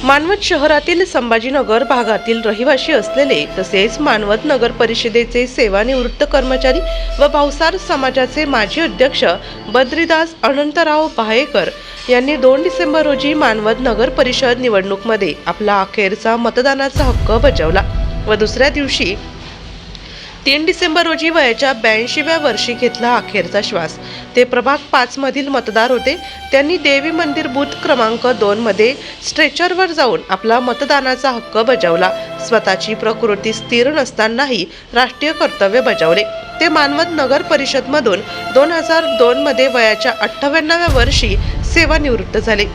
मानवत शहरातील संभाजीनगर भागातील रहिवासी असलेले तसेच मानवत नगर परिषदेचे सेवानिवृत्त कर्मचारी व भावसार समाजाचे माजी अध्यक्ष बद्रीदास अनंतराव बाहेकर यांनी 2 डिसेंबर रोजी मानवत नगर परिषद निवडणुकीमध्ये आपला अखेरचा मतदानाचा हक्क बजावला व दुसऱ्या दिवशी 3 डिसेंबर रोजी वयाच्या 82व्या वर्षी घेतला अखेरचा श्वास। ते प्रभाग 5 मधील मतदार होते। त्यांनी देवी मंदिर बूथ क्रमांक 2 मध्ये स्ट्रेचरवर जाऊन आपला मतदानाचा हक्क बजावला। स्वतःची प्रकृती स्थिर नसतानाही राष्ट्रीय कर्तव्य बजावले। ते मानवत नगर परिषद मधून 2002 मध्ये वयाच्या 58व्या वर्षी सेवानिवृत्त झाले।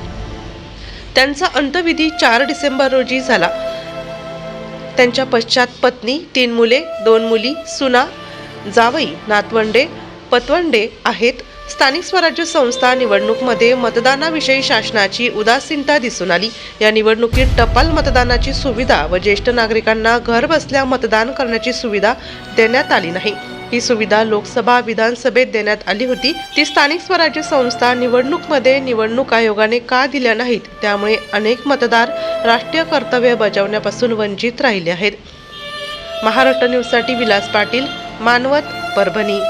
त्यांचा अंत्यविधी 4 डिसेंबर रोजी झाला। त्यांच्या पश्चात पत्नी, 3 मुले, 2 मुली, सुना, जावई, नातवंडे, पतवंडे आहेत। स्थानिक स्वराज्य संस्था निवडणुकीमध्ये मतदानाविषयी शासनाची उदासीनता दिसून आली। या निवडणुकीत टपाल मतदानाची सुविधा व ज्येष्ठ नागरिकांना घर बसल्या मतदान करण्याची सुविधा देण्यात आली नाही। ही सुविधा लोकसभा विधानसभेत देण्यात आली होती, ती स्थानिक स्वराज्य संस्था निवडणुकीमध्ये निवडणूक आयोगाने का दिल्या नाहीत, त्यामुळे अनेक मतदार राष्ट्रीय कर्तव्य बजावण्यापासून वंचित राहिले आहेत। महाराष्ट्र न्यूजसाठी विलास पाटील, मानवत, परभणी।